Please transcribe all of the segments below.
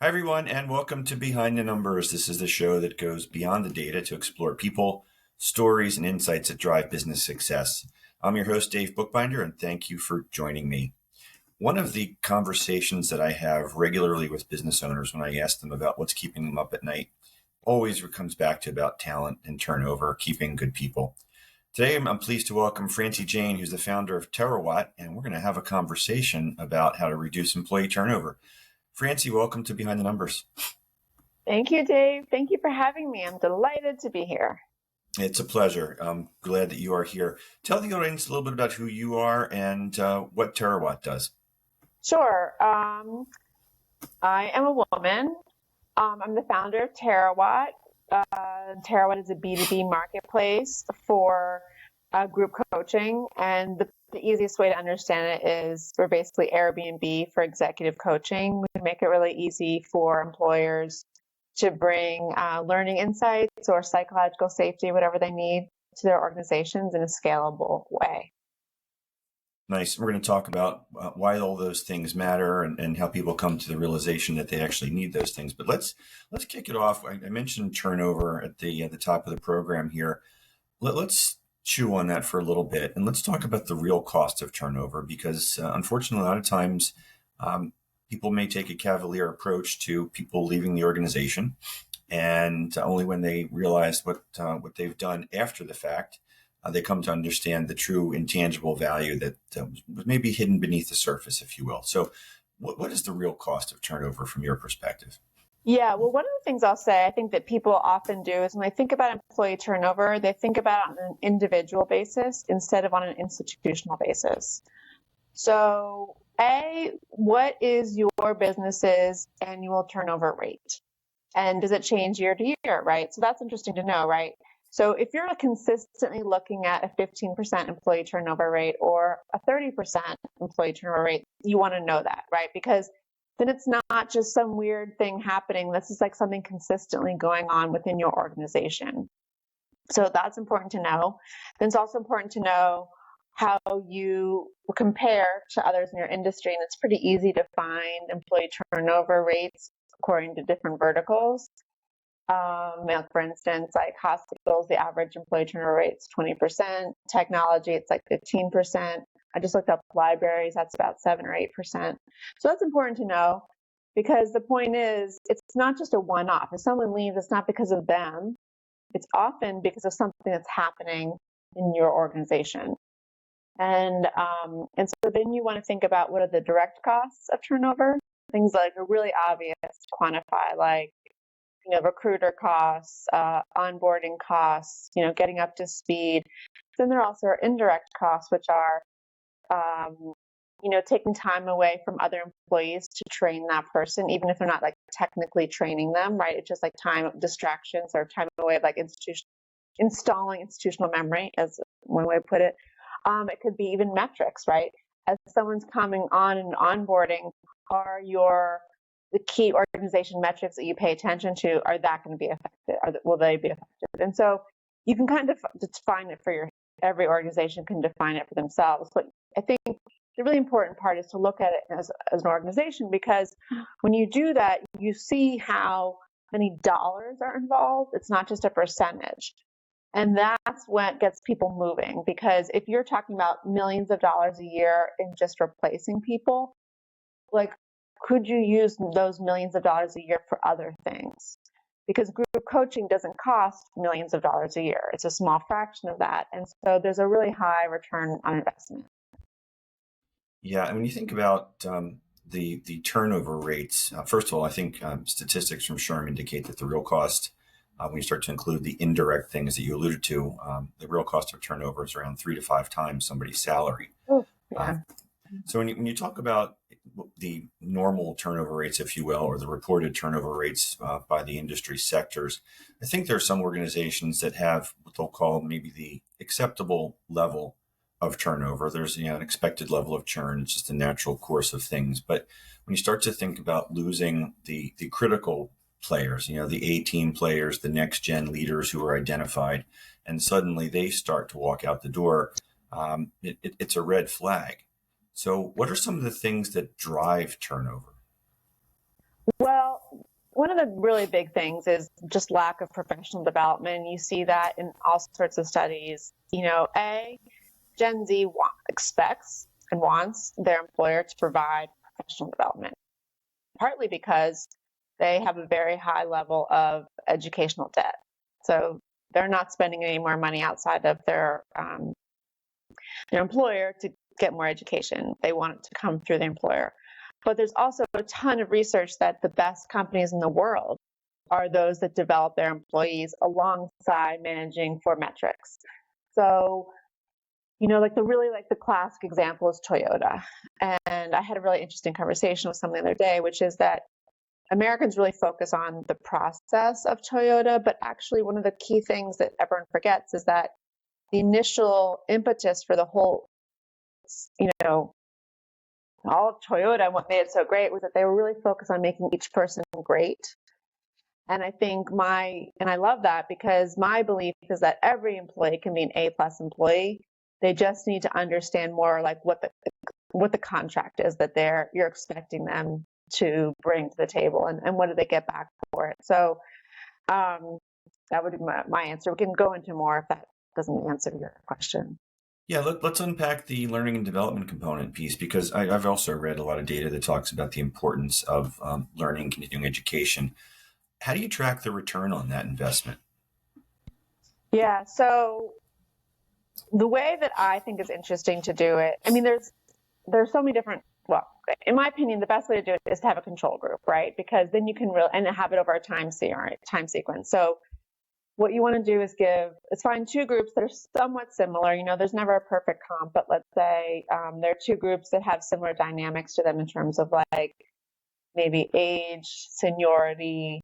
Hi, everyone, and welcome to Behind the Numbers. This is the show that goes beyond the data to explore people, stories, and insights that drive business success. I'm your host, Dave Bookbinder, and thank you for joining me. One of the conversations that I have regularly with business owners when I ask them about what's keeping them up at night always comes back to about talent and turnover, keeping good people. Today, I'm pleased to welcome Francie Jane, who's the founder of Terawatt, and we're going to have a conversation about how to reduce employee turnover. Francie, welcome to Behind the Numbers. Thank you, Dave. Thank you for having me. I'm delighted to be here. It's a pleasure. I'm glad that you are here. Tell the audience a little bit about who you are and what Terawatt does. Sure. I am a woman. I'm the founder of Terawatt. Terawatt is a B2B marketplace for group coaching, and the easiest way to understand it is we're basically Airbnb for executive coaching. We make it really easy for employers to bring learning insights or psychological safety, whatever they need, to their organizations in a scalable way. Nice. We're going to talk about why all those things matter and how people come to the realization that they actually need those things. But let's kick it off. I mentioned turnover at the top of the program here. Let's chew on that for a little bit, and let's talk about the real cost of turnover, because unfortunately, a lot of times people may take a cavalier approach to people leaving the organization, and only when they realize what they've done after the fact, they come to understand the true intangible value that was maybe hidden beneath the surface, if you will. So what is the real cost of turnover from your perspective? Yeah, well, one of the things I'll say, I think that people often do is when they think about employee turnover, they think about it on an individual basis instead of on an institutional basis. So, what is your business's annual turnover rate? And does it change year to year, right? So that's interesting to know, right? So if you're consistently looking at a 15% employee turnover rate or a 30% employee turnover rate, you want to know that, right? Because then it's not just some weird thing happening. This is like something consistently going on within your organization. So that's important to know. Then it's also important to know how you compare to others in your industry. And it's pretty easy to find employee turnover rates according to different verticals. For instance, like hospitals, the average employee turnover rate is 20%. Technology, it's like 15%. I just looked up libraries, that's about 7 or 8%. So that's important to know, because the point is, it's not just a one-off. If someone leaves, it's not because of them. It's often because of something that's happening in your organization. And so then you want to think about what are the direct costs of turnover. Things like are really obvious to quantify, like recruiter costs, onboarding costs, getting up to speed. Then there also are indirect costs, which are taking time away from other employees to train that person, even if they're not like technically training them, right? It's just like time distractions or time away of like installing institutional memory, as one way to put it. It could be even metrics, right? As someone's coming on and onboarding, are the key organization metrics that you pay attention to, are that going to be effective? Will they be effective? And so you can kind of define it for every organization can define it for themselves. But I think the really important part is to look at it as an organization, because when you do that, you see how many dollars are involved. It's not just a percentage. And that's what gets people moving, because if you're talking about millions of dollars a year in just replacing people, like, could you use those millions of dollars a year for other things? Because group coaching doesn't cost millions of dollars a year. It's a small fraction of that. And so there's a really high return on investment. Yeah, and when you think about the turnover rates, first of all, I think statistics from SHRM indicate that the real cost, when you start to include the indirect things that you alluded to, the real cost of turnover is around 3 to 5 times somebody's salary. Oh, yeah. So when you talk about the normal turnover rates, if you will, or the reported turnover rates by the industry sectors, I think there are some organizations that have what they'll call maybe the acceptable level of turnover. There's an expected level of churn. It's just a natural course of things. But when you start to think about losing the critical players, the A-team players, the next gen leaders who are identified, and suddenly they start to walk out the door, it's a red flag. So what are some of the things that drive turnover? Well, one of the really big things is just lack of professional development. You see that in all sorts of studies. Gen Z expects and wants their employer to provide professional development, partly because they have a very high level of educational debt. So they're not spending any more money outside of their employer to get more education. They want it to come through the employer. But there's also a ton of research that the best companies in the world are those that develop their employees alongside managing for metrics. So, the classic example is Toyota. And I had a really interesting conversation with someone the other day, which is that Americans really focus on the process of Toyota, but actually one of the key things that everyone forgets is that the initial impetus for the whole, all of Toyota and what made it so great was that they were really focused on making each person great. And I think I love that, because my belief is that every employee can be an A+ employee. They just need to understand more like what the contract is that you're expecting them to bring to the table, and what do they get back for it. So that would be my answer. We can go into more if that doesn't answer your question. Yeah, let's unpack the learning and development component piece, because I've also read a lot of data that talks about the importance of learning, continuing education. How do you track the return on that investment? Yeah, so the way that I think is interesting to do it, there's so many different, well, in my opinion, the best way to do it is to have a control group, right? Because then you can and have it over a time sequence. So what you want to do is find two groups that are somewhat similar. There's never a perfect comp, but let's say there are two groups that have similar dynamics to them in terms of like maybe age, seniority,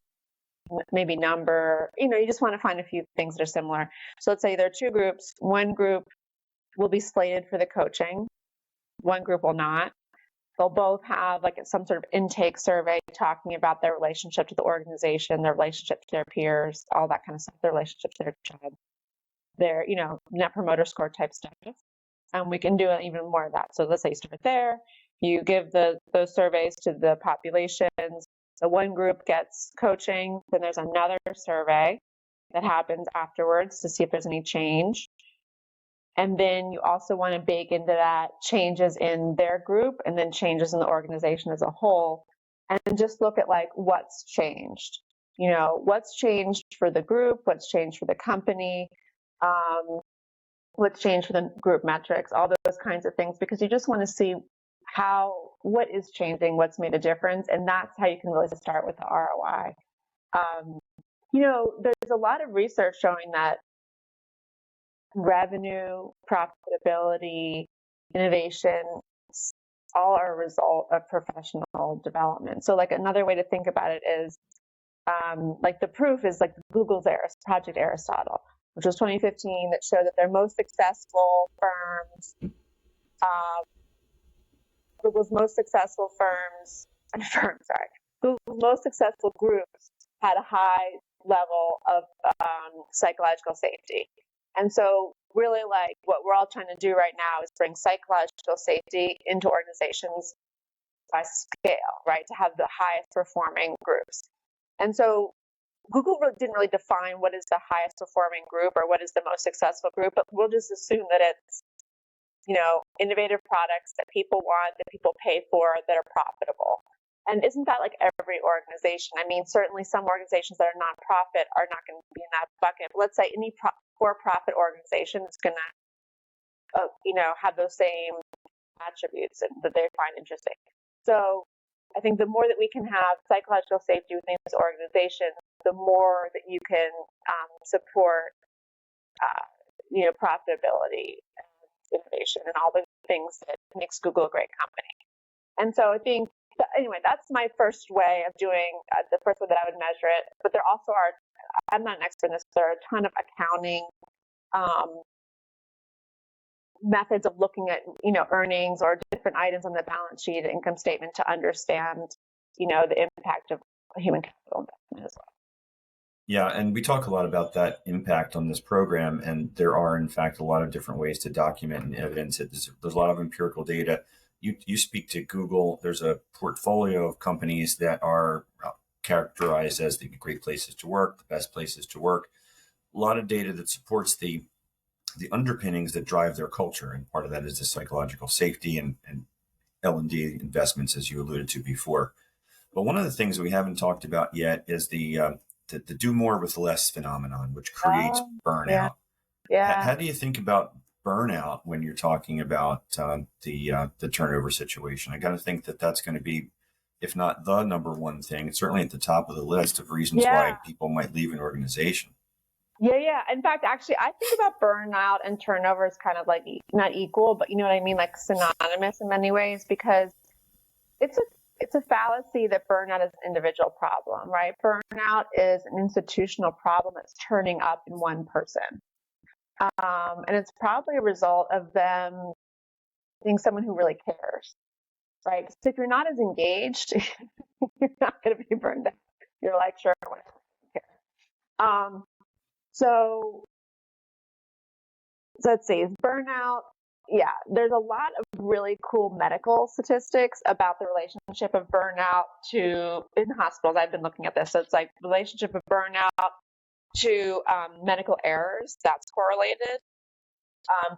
maybe number. You just want to find a few things that are similar. So let's say there are two groups. One group will be slated for the coaching. One group will not. They'll both have like some sort of intake survey talking about their relationship to the organization, their relationship to their peers, all that kind of stuff, their relationship to their job, their, net promoter score type stuff. And we can do even more of that. So let's say you start there, you give those surveys to the populations. So one group gets coaching, then there's another survey that happens afterwards to see if there's any change. And then you also want to bake into that changes in their group and then changes in the organization as a whole. And just look at like what's changed. What's changed for the group, what's changed for the company, what's changed for the group metrics, all those kinds of things, because you just want to see what is changing, what's made a difference. And that's how you can really start with the ROI. There's a lot of research showing that revenue, profitability, innovation, all are a result of professional development. So like another way to think about it is like the proof is like Google's Project Aristotle, which was 2015, that showed that their most successful firms, Google's most successful groups had a high level of psychological safety. And so really like what we're all trying to do right now is bring psychological safety into organizations by scale, right? To have the highest performing groups. And so Google didn't really define what is the highest performing group or what is the most successful group, but we'll just assume that it's, innovative products that people want, that people pay for, that are profitable. And isn't that like every organization? Certainly some organizations that are nonprofit are not going to be in that bucket. But let's say any for-profit organization is going to, have those same attributes that they find interesting. So I think the more that we can have psychological safety within this organization, the more that you can support, profitability, and innovation, and all the things that makes Google a great company. And so I think, anyway, that's my first way of doing the first way that I would measure it. But there also are, I'm not an expert in this, there are a ton of accounting methods of looking at, earnings or different items on the balance sheet, income statement, to understand, the impact of human capital investment as well. Yeah, and we talk a lot about that impact on this program, and there are, in fact, a lot of different ways to document and evidence it. There's a lot of empirical data. You speak to Google. There's a portfolio of companies that are characterized as the great places to work, the best places to work. A lot of data that supports the underpinnings that drive their culture, and part of that is the psychological safety and L&D investments, as you alluded to before. But one of the things we haven't talked about yet is the do more with less phenomenon, which creates burnout. Yeah. How do you think about burnout when you're talking about the turnover situation? I got to think that that's going to be, if not the number one thing, it's certainly at the top of the list of reasons why people might leave an organization. Yeah. In fact, actually, I think about burnout and turnover as kind of like not equal, but you know what I mean, like synonymous in many ways, because it's a fallacy that burnout is an individual problem, right? Burnout is an institutional problem that's turning up in one person. And it's probably a result of them being someone who really cares, right? So if you're not as engaged, you're not going to be burned out. You're like, sure, whatever, I don't care. So let's see, burnout. Yeah, there's a lot of really cool medical statistics about the relationship of burnout in hospitals. I've been looking at this. So it's like relationship of burnout to medical errors. That's correlated.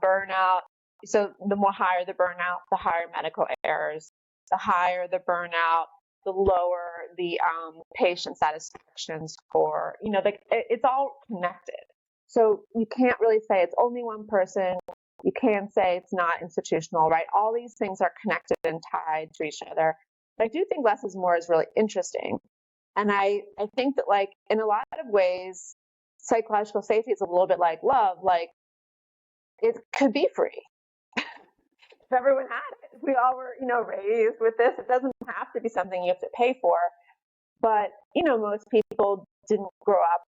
Burnout. So the more higher the burnout, the higher medical errors. The higher the burnout, the lower the patient satisfaction score. You know, it's all connected. So you can't really say it's only one person. You can say it's not institutional, right? All these things are connected and tied to each other. But I do think less is more is really interesting. And I think that, like, in a lot of ways, psychological safety is a little bit like love. Like, it could be free if everyone had it. If we all were, raised with this, it doesn't have to be something you have to pay for. But, most people didn't grow up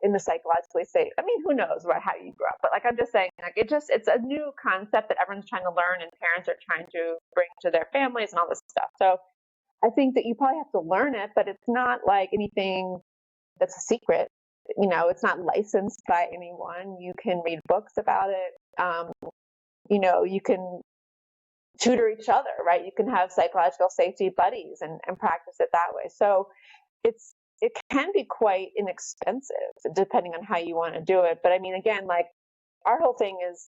in the psychologically safe. I mean, who knows how you grew up, but like, I'm just saying, like, it's a new concept that everyone's trying to learn and parents are trying to bring to their families and all this stuff. So I think that you probably have to learn it, but it's not like anything that's a secret. It's not licensed by anyone. You can read books about it. You can tutor each other, right? You can have psychological safety buddies and practice it that way. So it can be quite inexpensive depending on how you want to do it. But I mean, again, like, our whole thing is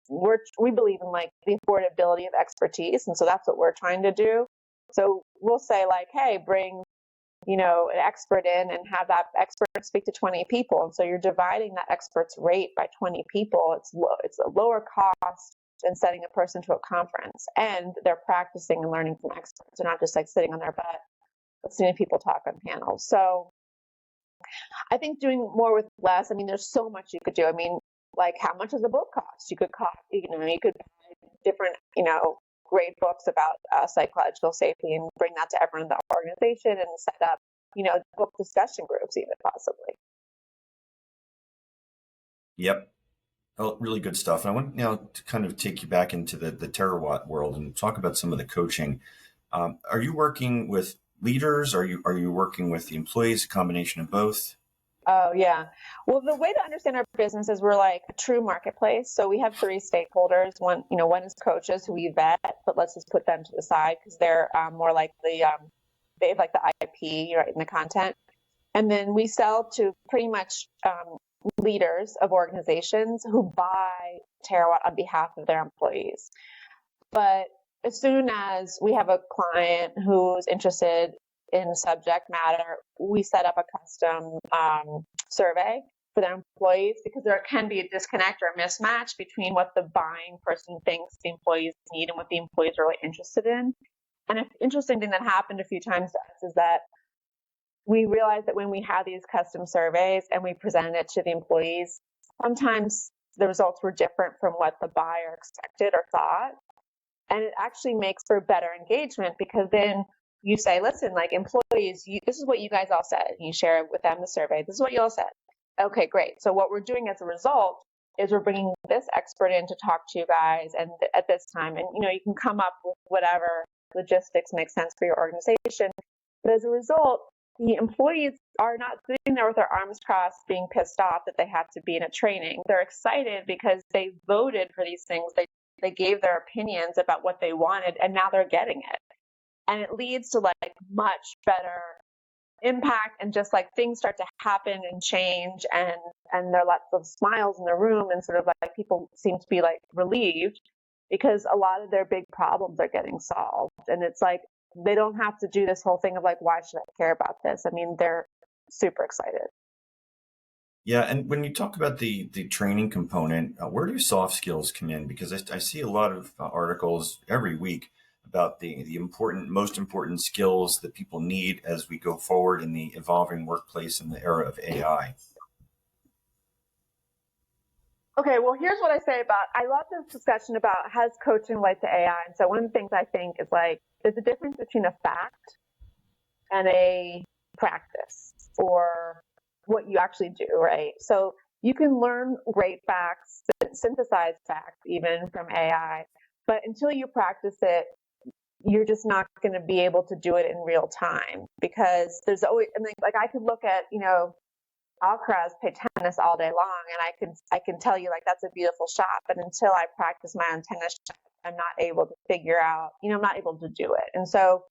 we believe in, like, the affordability of expertise. And so that's what we're trying to do. So we'll say, like, hey, bring, an expert in and have that expert speak to 20 people. And so you're dividing that expert's rate by 20 people. It's a lower cost than sending a person to a conference. And they're practicing and learning from experts. They're not just like sitting on their butt listening to people talk on panels. So I think doing more with less, I mean, there's so much you could do. I mean, like, how much does a book cost? You could buy different, great books about psychological safety and bring that to everyone in the organization and set up, book discussion groups even possibly. Yep. Oh, really good stuff. And I want now to kind of take you back into the Terawatt world and talk about some of the coaching. Are you working with leaders? Are you working with the employees? A combination of both? Oh, yeah. Well, the way to understand our business is we're like a true marketplace. So we have three stakeholders. One is coaches who we vet, but let's just put them to the side because they're more like they have like the IP, right, in the content. And then we sell to pretty much leaders of organizations who buy Terawatt on behalf of their employees. But as soon as we have a client who's interested in subject matter, we set up a custom survey for their employees because there can be a disconnect or a mismatch between what the buying person thinks the employees need and what the employees are really interested in. And an interesting thing that happened a few times to us is that we realized that when we had these custom surveys and we presented it to the employees, sometimes the results were different from what the buyer expected or thought. And it actually makes for better engagement because then you say, listen, like, employees, this is what you guys all said. And you share with them the survey. This is what you all said. Okay, great. So what we're doing as a result is we're bringing this expert in to talk to you guys and at this time. And, you can come up with whatever logistics makes sense for your organization. But as a result, the employees are not sitting there with their arms crossed being pissed off that they have to be in a training. They're excited because they voted for these things. They gave their opinions about what they wanted, and now they're getting it. And it leads to, like, much better impact, and just like things start to happen and change, and there are lots of smiles in the room, and sort of like people seem to be like relieved because a lot of their big problems are getting solved. And it's like they don't have to do this whole thing of like, why should I care about this? I mean, they're super excited. Yeah, and when you talk about the training component, where do soft skills come in? Because I see a lot of articles every week about the most important skills that people need as we go forward in the evolving workplace in the era of AI. Okay, well, here's what I say about, I love this discussion about has coaching led to AI. And so one of the things I think is like, there's a difference between a fact and a practice, or what you actually do, right? So you can learn great facts, synthesize facts even from AI, but until you practice it, you're just not going to be able to do it in real time, because there's always, and like I could look at, Alcaraz play tennis all day long, and I can tell you like that's a beautiful shot, but until I practice my own tennis shot, I'm not able to figure out, I'm not able to do it. And so,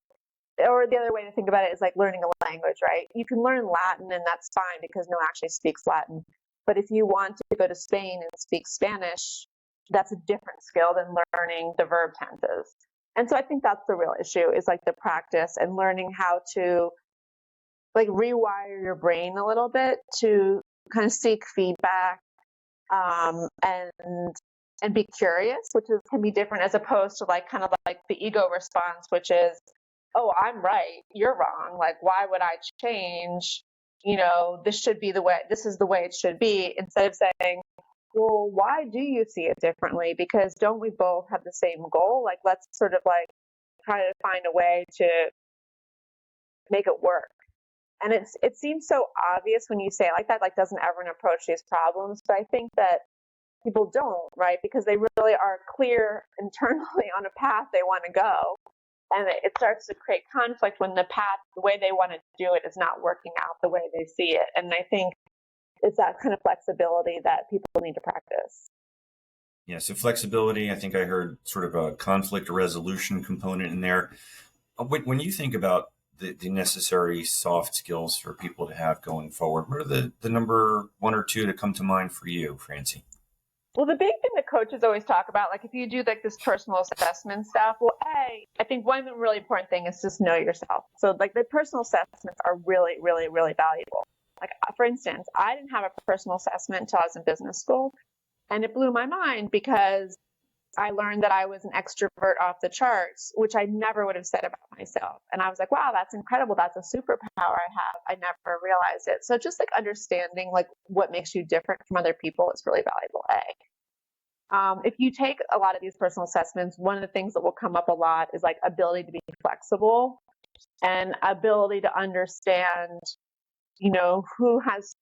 or the other way to think about it is like learning a language, right? You can learn Latin, and that's fine because no one actually speaks Latin. But if you want to go to Spain and speak Spanish, that's a different skill than learning the verb tenses. And so I think that's the real issue, is like the practice and learning how to like rewire your brain a little bit to kind of seek feedback, and be curious, which can be different as opposed to like kind of like the ego response, which is, oh, I'm right, you're wrong. Like, why would I change? This should be the way, this is the way it should be, instead of saying, well, why do you see it differently? Because don't we both have the same goal? Like, let's sort of like try to find a way to make it work. And it seems so obvious when you say it like that, like doesn't everyone approach these problems? But I think that people don't, right? Because they really are clear internally on a path they want to go. And it starts to create conflict when the path, the way they want to do it, is not working out the way they see it. And I think it's that kind of flexibility that people need to practice. Yeah, so flexibility, I think I heard sort of a conflict resolution component in there. When you think about the necessary soft skills for people to have going forward, what are the number one or two that come to mind for you, Francie? Well, the big thing that coaches always talk about, like if you do like this personal assessment stuff, well, I think one really important thing is just know yourself. So like the personal assessments are really, really, really valuable. Like for instance, I didn't have a personal assessment until I was in business school, and it blew my mind because I learned that I was an extrovert off the charts, which I never would have said about myself. And I was like, wow, that's incredible. That's a superpower I have. I never realized it. So just like understanding like what makes you different from other people is really valuable. If you take a lot of these personal assessments, one of the things that will come up a lot is like ability to be flexible and ability to understand, who has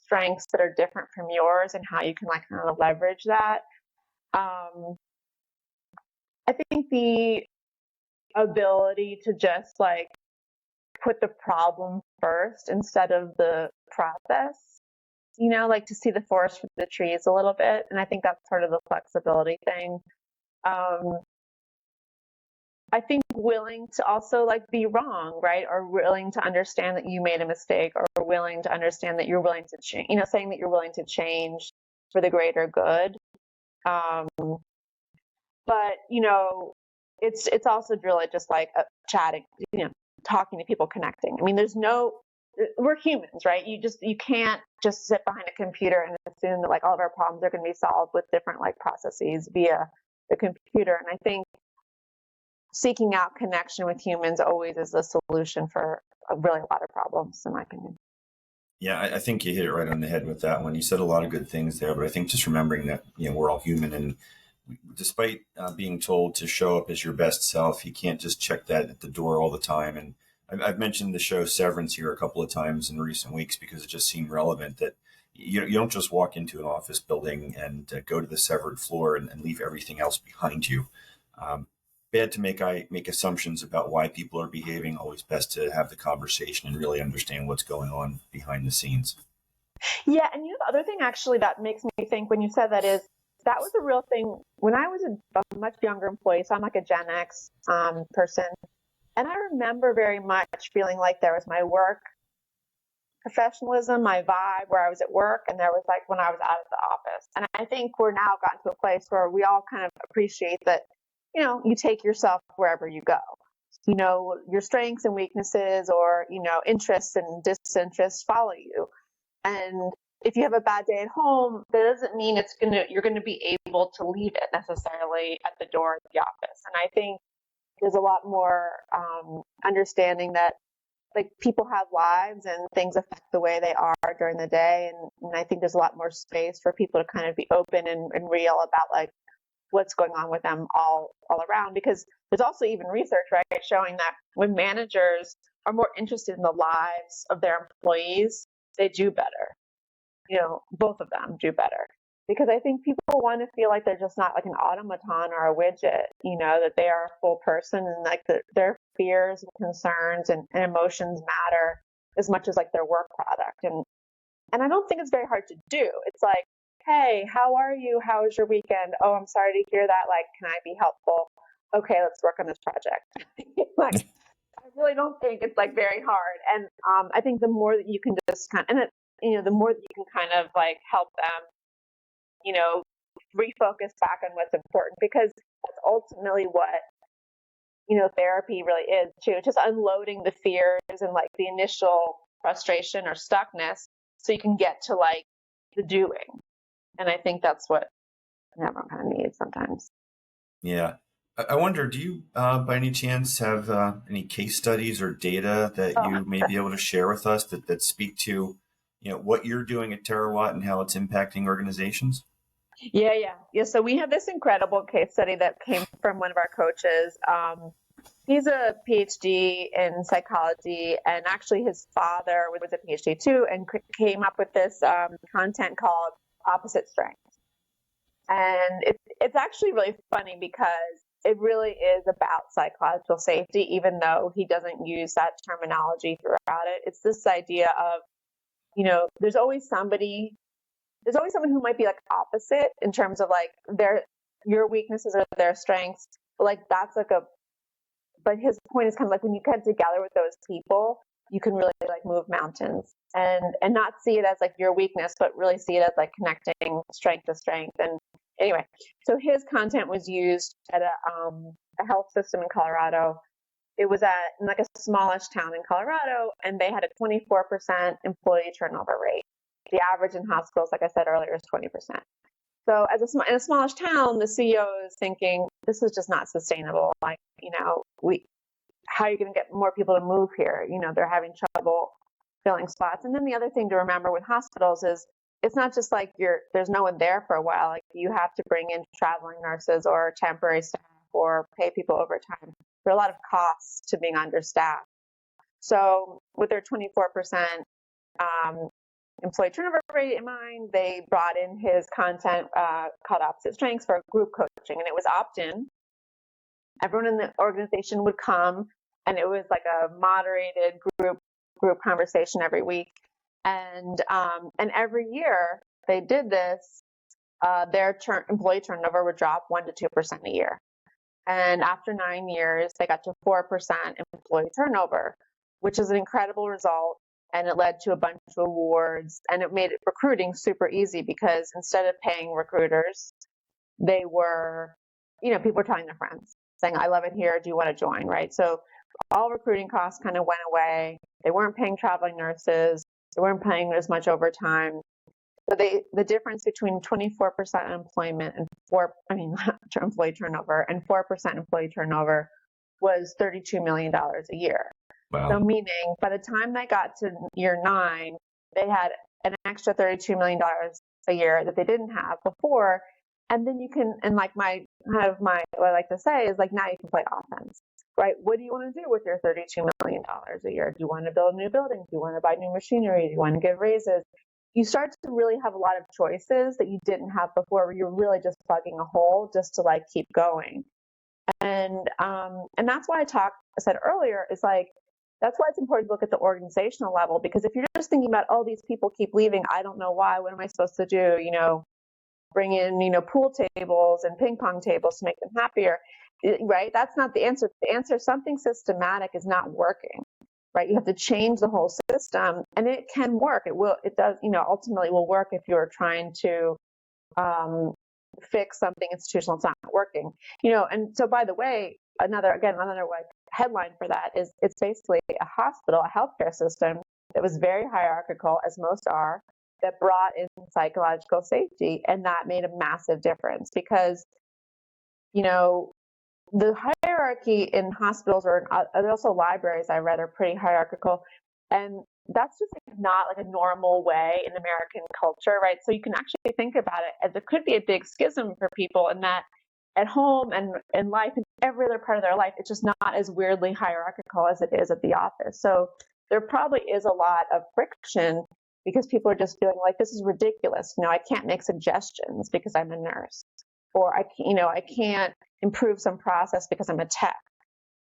strengths that are different from yours and how you can like kind of leverage that. I think the ability to just like put the problem first instead of the process, like to see the forest for the trees a little bit. And I think that's part of the flexibility thing. I think willing to also like be wrong, right? Or willing to understand that you made a mistake, or willing to understand that you're willing to change, saying that you're willing to change for the greater good. But it's also really just like chatting, talking to people, connecting. I mean, we're humans, right? You can't just sit behind a computer and assume that like all of our problems are going to be solved with different like processes via the computer. And I think seeking out connection with humans always is the solution for really a lot of problems, in my opinion. Yeah, I think you hit it right on the head with that one. You said a lot of good things there, but I think just remembering that we're all human, and despite being told to show up as your best self, you can't just check that at the door all the time. And I've mentioned the show Severance here a couple of times in recent weeks because it just seemed relevant that you don't just walk into an office building and go to the severed floor and leave everything else behind you. Bad to make assumptions about why people are behaving. Always best to have the conversation and really understand what's going on behind the scenes. Yeah, and the other thing actually that makes me think when you said that is, that was a real thing when I was a much younger employee. So I'm like a Gen X person. And I remember very much feeling like there was my work professionalism, my vibe where I was at work, and there was like when I was out of the office. And I think we're now gotten to a place where we all kind of appreciate that, you take yourself wherever you go. Your strengths and weaknesses or, interests and disinterests follow you. And if you have a bad day at home, that doesn't mean you're going to be able to leave it necessarily at the door of the office. And I think there's a lot more understanding that like people have lives and things affect the way they are during the day. And I think there's a lot more space for people to kind of be open and real about like what's going on with them all around, because there's also even research, right, showing that when managers are more interested in the lives of their employees, they do better. Both of them do better, because I think people want to feel like they're just not like an automaton or a widget, that they are a full person, and like their fears and concerns and emotions matter as much as like their work product. And I don't think it's very hard to do. It's like, hey, how are you? How was your weekend? Oh, I'm sorry to hear that. Like, can I be helpful? Okay, let's work on this project. Like, I really don't think it's like very hard. And I think the more that you can just the more that you can kind of like help them, refocus back on what's important, because that's ultimately what, therapy really is too. Just unloading the fears and like the initial frustration or stuckness so you can get to like the doing. And I think that's what everyone kind of needs sometimes. Yeah. I wonder, do you, by any chance, have any case studies or data that you may be able to share with us that speak to, what you're doing at Terawatt and how it's impacting organizations? Yeah. So we have this incredible case study that came from one of our coaches. He's a PhD in psychology, and actually his father was a PhD too, and came up with this content called Opposite Strength. And it's actually really funny because it really is about psychological safety, even though he doesn't use that terminology throughout it. It's this idea of, there's always someone who might be like opposite in terms of like your weaknesses or their strengths. But like but his point is kind of like when you get together with those people, you can really like move mountains and not see it as like your weakness, but really see it as like connecting strength to strength. And anyway, so his content was used at a health system in Colorado. It was in like a smallish town in Colorado, and they had a 24% employee turnover rate. The average in hospitals, like I said earlier, is 20%. So in a smallish town, the CEO is thinking, this is just not sustainable. Like, how are you going to get more people to move here? They're having trouble filling spots. And then the other thing to remember with hospitals is it's not just like there's no one there for a while. Like you have to bring in traveling nurses or temporary staff or pay people overtime. There are a lot of costs to being understaffed. So with their 24% employee turnover rate in mind, they brought in his content called Opposite Strengths for group coaching, and it was opt-in. Everyone in the organization would come, and it was like a moderated group conversation every week. And every year they did this, their employee turnover would drop 1% to 2% a year. And after 9 years, they got to 4% employee turnover, which is an incredible result. And it led to a bunch of awards, and it made recruiting super easy because instead of paying recruiters, they were, people were telling their friends, saying, I love it here. Do you want to join? Right. So all recruiting costs kind of went away. They weren't paying traveling nurses. They weren't paying as much overtime. So the difference between 24% employment and employee turnover and 4% employee turnover was $32 million a year. Wow. So meaning by the time they got to year 9, they had an extra $32 million a year that they didn't have before. And then what I like to say is like, now you can play offense, right? What do you want to do with your $32 million a year? Do you want to build a new building? Do you want to buy new machinery? Do you want to give raises? You start to really have a lot of choices that you didn't have before, where you're really just plugging a hole just to like keep going. And that's why I said earlier, is like, that's why it's important to look at the organizational level, because if you're just thinking about, oh, these people keep leaving, I don't know why, what am I supposed to do? Bring in, pool tables and ping pong tables to make them happier, right? That's not the answer. The answer, something systematic is not working. right? You have to change the whole system, and it can work. It does, ultimately will work if you're trying to fix something institutional that's not working, and so by the way, another like headline for that is it's basically a hospital, a healthcare system that was very hierarchical, as most are, that brought in psychological safety, and that made a massive difference because, the hierarchy in hospitals or also libraries I read are pretty hierarchical, and that's just not like a normal way in American culture, right? So you can actually think about it as there could be a big schism for people in that at home and in life and every other part of their life, it's just not as weirdly hierarchical as it is at the office. So there probably is a lot of friction because people are just feeling like this is ridiculous. I can't make suggestions because I'm a nurse, or I can't improve some process because I'm a tech,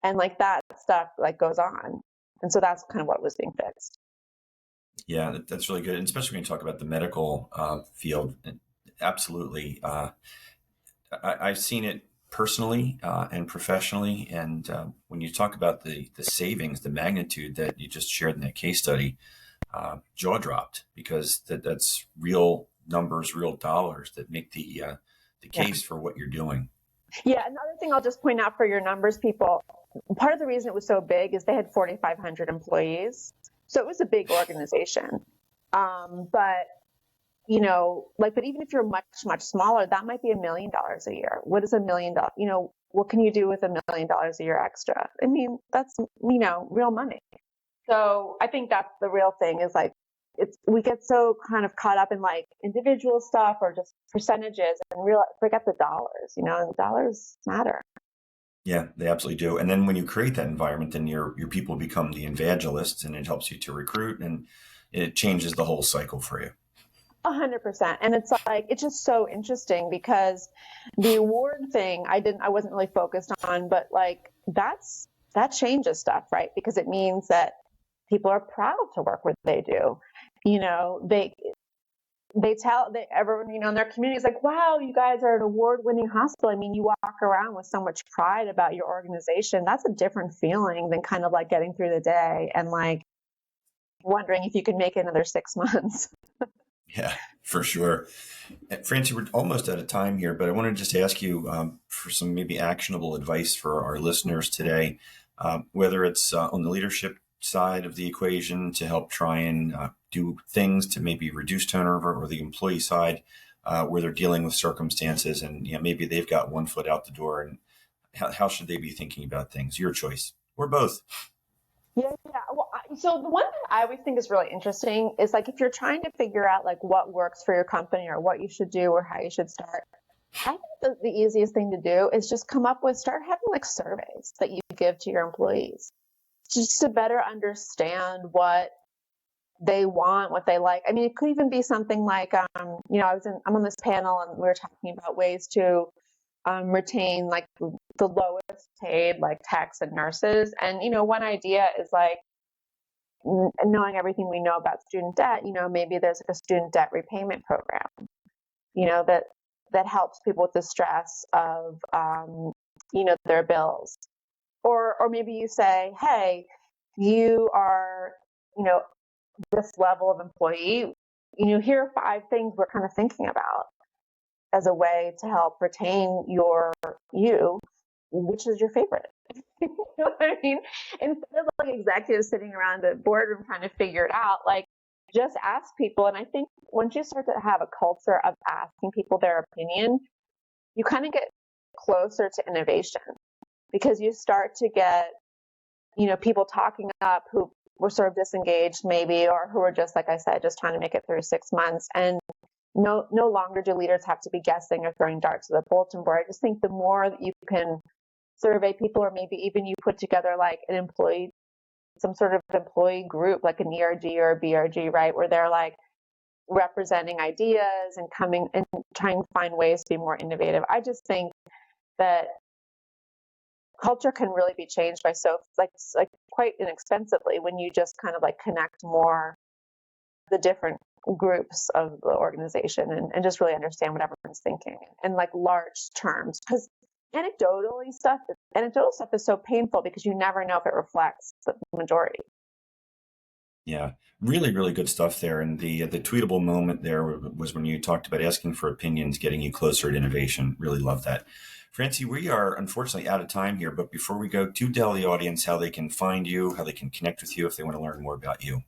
and like that stuff like goes on, and so that's kind of what was being fixed. Yeah, that's really good, and especially when you talk about the medical field. Absolutely, I've seen it personally and professionally, and when you talk about the savings, the magnitude that you just shared in that case study, jaw dropped because that's real numbers, real dollars that make the case for what you're doing. Yeah, another thing I'll just point out for your numbers people, part of the reason it was so big is they had 4,500 employees. So it was a big organization. But, but even if you're much, much smaller, that might be $1 million a year. What is $1 million? What can you do with $1 million a year extra? I mean, that's, real money. So I think that's the real thing is like, we get so kind of caught up in like individual stuff or just percentages and forget the dollars, and the dollars matter. Yeah, they absolutely do. And then when you create that environment, then your people become the evangelists, and it helps you to recruit, and it changes the whole cycle for you. 100%. And it's like, it's just so interesting because the award thing, I wasn't really focused on, but like that changes stuff, right? Because it means that people are proud to work where they do. They tell everyone, in their community is like, wow, you guys are an award-winning hospital. I mean, you walk around with so much pride about your organization. That's a different feeling than kind of like getting through the day and like wondering if you can make it another 6 months. Yeah, for sure. Francie, we're almost out of time here, but I want to just ask you for some maybe actionable advice for our listeners today, whether it's on the leadership side of the equation to help try and do things to maybe reduce turnover, or the employee side where they're dealing with circumstances and maybe they've got one foot out the door, and how should they be thinking about things? Your choice, or both. Yeah. Well, so the one thing I always think is really interesting is like if you're trying to figure out like what works for your company or what you should do or how you should start, I think the easiest thing to do is just start having like surveys that you give to your employees just to better understand what they want, what they like. I mean, it could even be something like, I'm on this panel and we were talking about ways to retain like the lowest paid like techs and nurses. And, one idea is like knowing everything we know about student debt, maybe there's like a student debt repayment program, that helps people with the stress of, their bills. Or maybe you say, hey, you are, this level of employee, here are 5 things we're kind of thinking about as a way to help retain you. Which is your favorite? You know what I mean? Instead of like executives sitting around a boardroom trying to figure it out, like just ask people. And I think once you start to have a culture of asking people their opinion, you kind of get closer to innovation because you start to get, people talking up who were sort of disengaged maybe, or who are just, like I said, just trying to make it through 6 months. And no longer do leaders have to be guessing or throwing darts at the bulletin board. I just think the more that you can survey people, or maybe even you put together like some sort of employee group, like an ERG or a BRG, right, where they're like representing ideas and coming and trying to find ways to be more innovative. I just think that culture can really be changed by like quite inexpensively when you just kind of like connect more the different groups of the organization and just really understand what everyone's thinking in like large terms. Because anecdotal stuff is so painful because you never know if it reflects the majority. Yeah, really, really good stuff there. And the tweetable moment there was when you talked about asking for opinions, getting you closer to innovation. Really love that. Francie, we are unfortunately out of time here, but before we go, do tell the audience how they can find you, how they can connect with you if they want to learn more about you.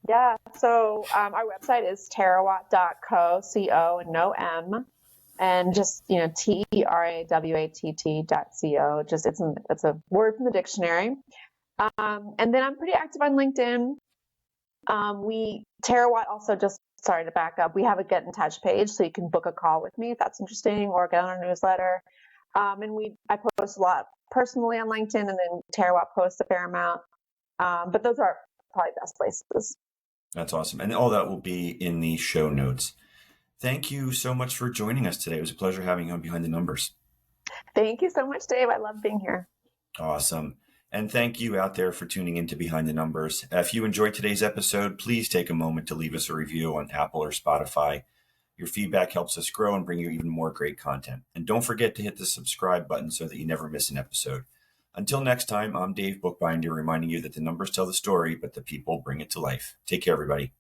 Yeah, so our website is terawatt.co, C-O, and no M, and just, terawatt.co. Just it's a word from the dictionary. And then I'm pretty active on LinkedIn. Terawatt also just, sorry to back up, we have a get in touch page, so you can book a call with me if that's interesting, or get on our newsletter. And I post a lot personally on LinkedIn, and then Terawatt posts a fair amount. But those are probably best places. That's awesome. And all that will be in the show notes. Thank you so much for joining us today. It was a pleasure having you on Behind the Numbers. Thank you so much, Dave. I love being here. Awesome. And thank you out there for tuning into Behind the Numbers. If you enjoyed today's episode, please take a moment to leave us a review on Apple or Spotify. Your feedback helps us grow and bring you even more great content. And don't forget to hit the subscribe button so that you never miss an episode. Until next time, I'm Dave Bookbinder, reminding you that the numbers tell the story, but the people bring it to life. Take care, everybody.